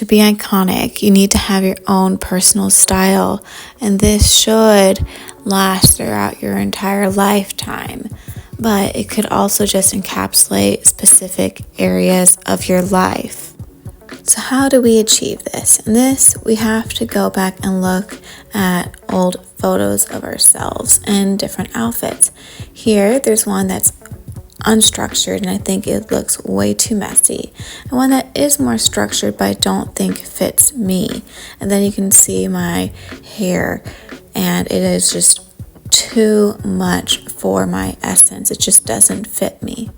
To be iconic, you need to have your own personal style, and this should last throughout your entire lifetime. But it could also just encapsulate specific areas of your life. So how do we achieve this? In this, we have to go back and look at old photos of ourselves in different outfits. Here, there's one that's unstructured and I think it looks way too messy, and one that is more structured but I don't think fits me. And then you can see my hair, and it is just too much for my essence. It just doesn't fit me.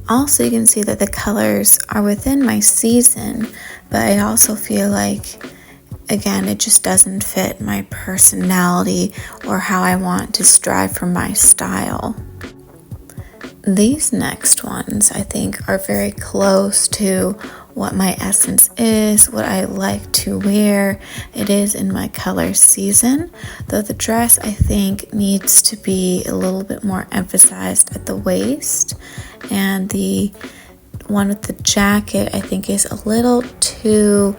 Also, you can see that the colors are within my season, but I also feel like, again, it just doesn't fit my personality or how I want to strive for my style. These next ones, I think, are very close to what my essence is, what I like to wear. It is in my color season, though the dress, I think, needs to be a little bit more emphasized at the waist. And the one with the jacket, I think, is a little too,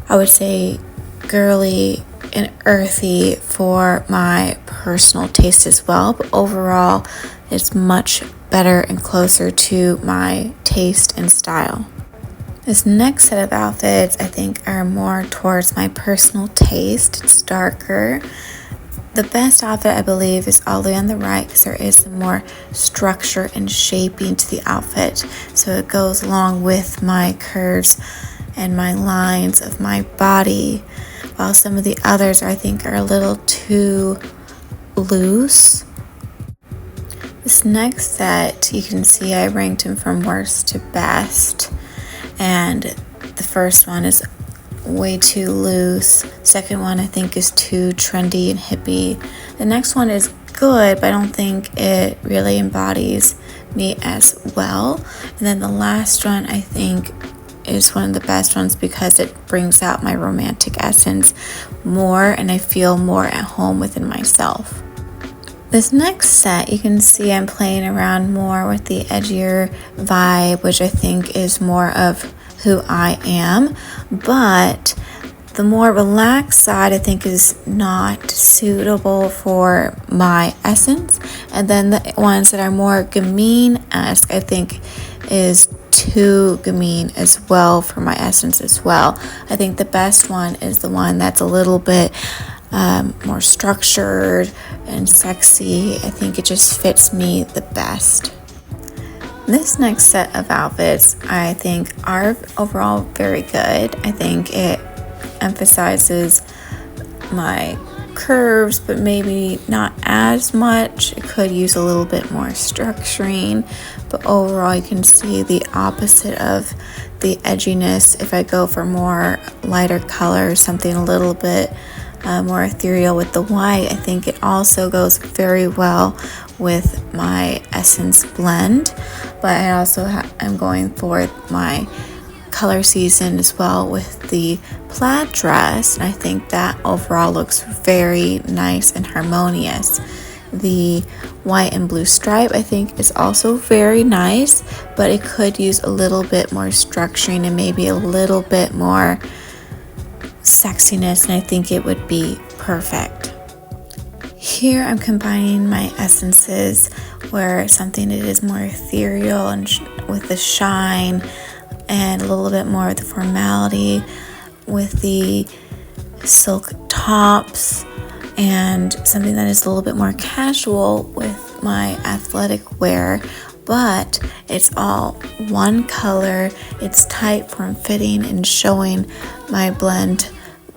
I would say, girly and earthy for my personal taste as well. But overall, it's much better and closer to my taste and style. This next set of outfits, I think, are more towards my personal taste. It's darker. The best outfit, I believe, is all the way on the right because there is some more structure and shaping to the outfit. So it goes along with my curves and my lines of my body, while some of the others, I think, are a little too loose. This next set, you can see I ranked them from worst to best. And the first one is way too loose. Second one, I think, is too trendy and hippie. The next one is good, but I don't think it really embodies me as well. And then the last one, I think, is one of the best ones because it brings out my romantic essence more and I feel more at home within myself. This next set, you can see I'm playing around more with the edgier vibe, which I think is more of who I am, but the more relaxed side, I think, is not suitable for my essence. And then the ones that are more gamine-esque, I think, is too gamine as well for my essence as well. I think the best one is the one that's a little bit more structured and sexy. I think it just fits me the best. This next set of outfits, I think, are overall very good. I think it emphasizes my curves, but maybe not as much. It could use a little bit more structuring, but overall you can see the opposite of the edginess. If I go for more lighter color, something a little bit more ethereal with the white, I think it also goes very well with my essence blend. But I also am going for my color season as well with the plaid dress, and I think that overall looks very nice and harmonious. The white and blue stripe, I think, is also very nice, but it could use a little bit more structuring and maybe a little bit more sexiness, and I think it would be perfect. Here I'm combining my essences where something that is more ethereal and with the shine, and a little bit more of the formality with the silk tops, and something that is a little bit more casual with my athletic wear. But it's all one color. It's tight, form-fitting, and showing my blend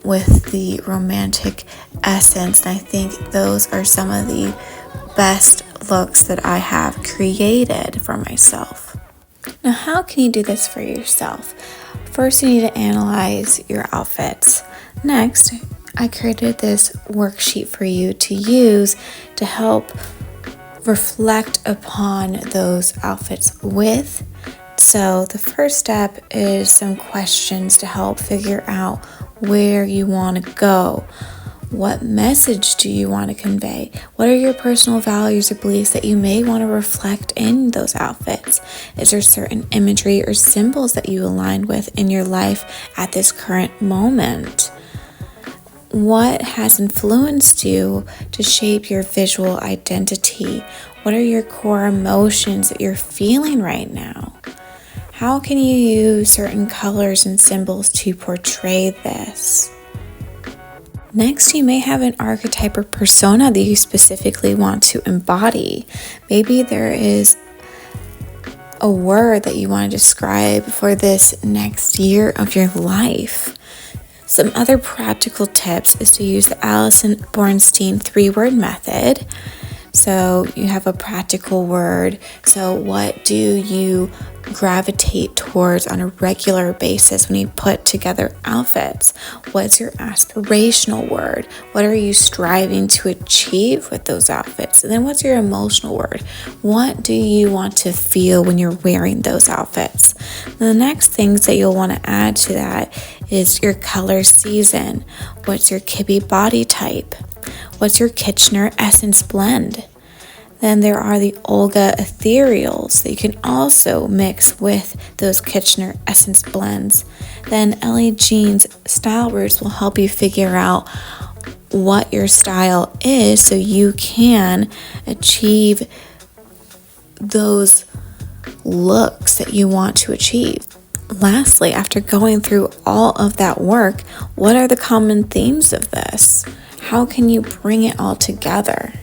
with the romantic essence. And I think those are some of the best looks that I have created for myself. Now, how can you do this for yourself? First, you need to analyze your outfits. Next, I created this worksheet for you to use to help reflect upon those outfits with. So the first step is some questions to help figure out where you want to go. What message do you want to convey? What are your personal values or beliefs that you may want to reflect in those outfits? Is there certain imagery or symbols that you align with in your life at this current moment? What has influenced you to shape your visual identity? What are your core emotions that you're feeling right now? How can you use certain colors and symbols to portray this? Next, you may have an archetype or persona that you specifically want to embody. Maybe there is a word that you want to describe for this next year of your life. Some other practical tips is to use the Allison Bornstein 3-word method. So you have a practical word. So what do you gravitate towards on a regular basis when you put together outfits? What's your aspirational word? What are you striving to achieve with those outfits? And then what's your emotional word? What do you want to feel when you're wearing those outfits? And the next things that you'll want to add to that is your color season. What's your Kibbe body type? What's your Kitchener essence blend? Then there are the Olga Ethereals that you can also mix with those Kitchener essence blends. Then Ellie Jean's style roots will help you figure out what your style is so you can achieve those looks that you want to achieve. Lastly, after going through all of that work, what are the common themes of this? How can you bring it all together?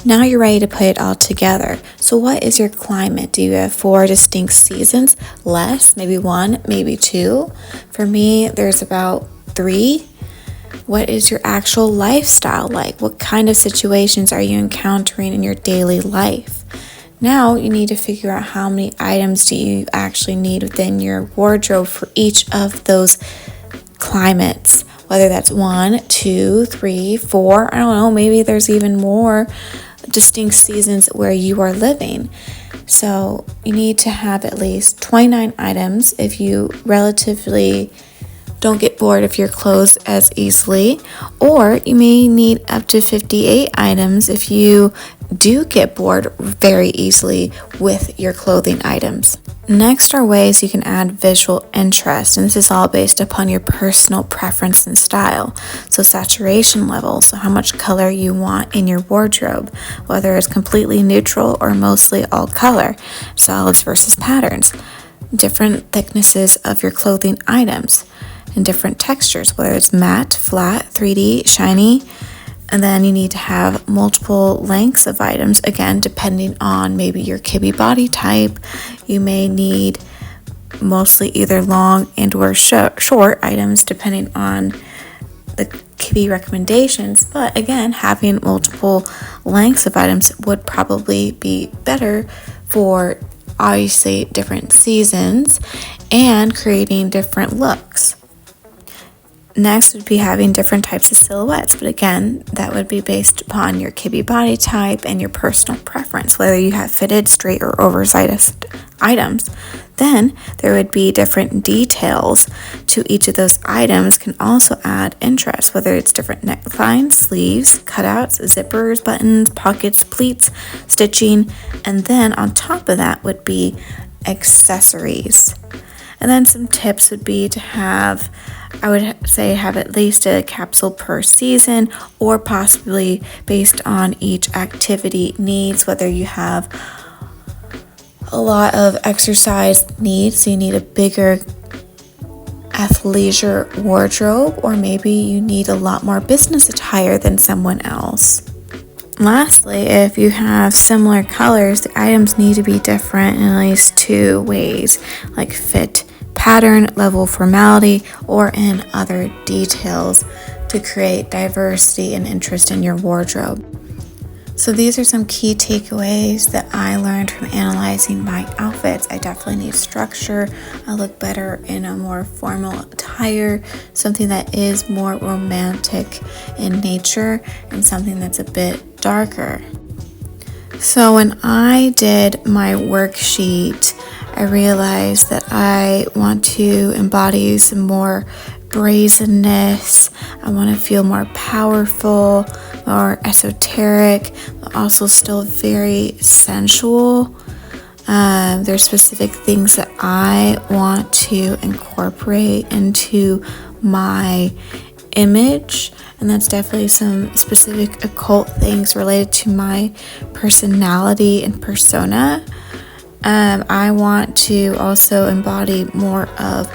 Now you're ready to put it all together. So what is your climate? Do you have 4 distinct seasons? Less, maybe 1, maybe 2. For me, there's about 3. What is your actual lifestyle like? What kind of situations are you encountering in your daily life? Now you need to figure out how many items do you actually need within your wardrobe for each of those climates. Whether that's 1, 2, 3, 4, I don't know, maybe there's even more distinct seasons where you are living. So you need to have at least 29 items if you relatively don't get bored of your clothes as easily, or you may need up to 58 items if you do get bored very easily with your clothing items. Next are ways you can add visual interest, and this is all based upon your personal preference and style. So saturation levels, so how much color you want in your wardrobe, whether it's completely neutral or mostly all color, solids versus patterns, different thicknesses of your clothing items, and different textures, whether it's matte, flat, 3D, shiny. And then you need to have multiple lengths of items, again, depending on maybe your Kibbe body type. You may need mostly either long and or short items, depending on the Kibbe recommendations. But again, having multiple lengths of items would probably be better for obviously different seasons and creating different looks. Next would be having different types of silhouettes, but again, that would be based upon your Kibbe body type and your personal preference, whether you have fitted, straight, or oversized items. Then there would be different details to each of those items can also add interest, whether it's different necklines, sleeves, cutouts, zippers, buttons, pockets, pleats, stitching, and then on top of that would be accessories. And then some tips would be to have, I would say, have at least a capsule per season, or possibly based on each activity needs, whether you have a lot of exercise needs, so you need a bigger athleisure wardrobe, or maybe you need a lot more business attire than someone else. Lastly, if you have similar colors, the items need to be different in at least 2 ways, like fit, pattern, level, formality, or in other details to create diversity and interest in your wardrobe. So these are some key takeaways that I learned from analyzing my outfits. I definitely need structure. I look better in a more formal attire, something that is more romantic in nature, and something that's a bit darker. So when I did my worksheet, I realized that I want to embody some more brazenness. I want to feel more powerful, more esoteric, but also still very sensual. There's specific things that I want to incorporate into my image, and that's definitely some specific occult things related to my personality and persona. I want to also embody more of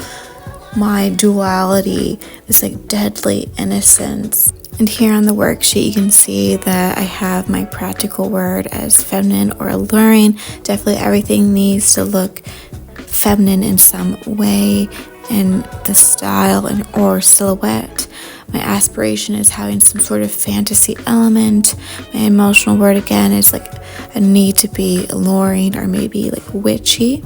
my duality, this like deadly innocence. And here on the worksheet, you can see that I have my practical word as feminine or alluring. Definitely everything needs to look feminine in some way in the style and or silhouette. My aspiration is having some sort of fantasy element. My emotional word again is like a need to be alluring or maybe like witchy.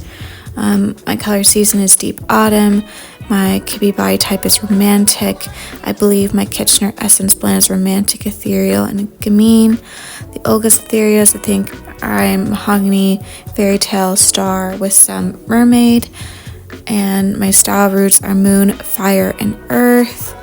My color season is deep autumn. My Kibbe body type is romantic. I believe my Kitchener essence blend is romantic, ethereal, and gamine. The Olga's Ethereals, I think I'm mahogany, fairy tale, star with some mermaid. And my style roots are moon, fire, and earth.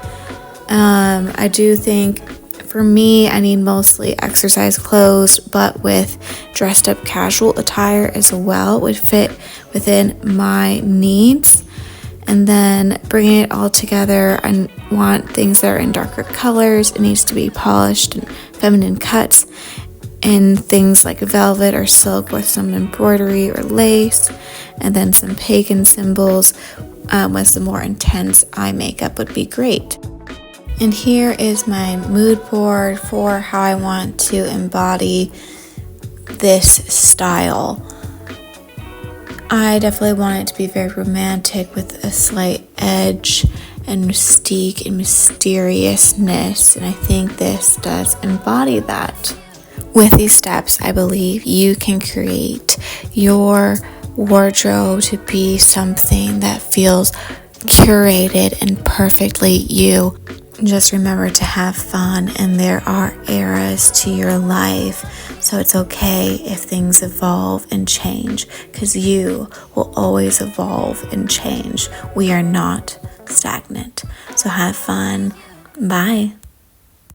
I do think for me, I need mostly exercise clothes, but with dressed up casual attire as well would fit within my needs. And then bringing it all together, I want things that are in darker colors. It needs to be polished and feminine cuts in things like velvet or silk with some embroidery or lace. And then some pagan symbols with some more intense eye makeup would be great. And here is my mood board for how I want to embody this style. I definitely want it to be very romantic with a slight edge and mystique and mysteriousness, and I think this does embody that. With these steps, I believe you can create your wardrobe to be something that feels curated and perfectly you. Just remember to have fun, and there are eras to your life, so it's okay if things evolve and change, because you will always evolve and change. We are not stagnant. So have fun. Bye.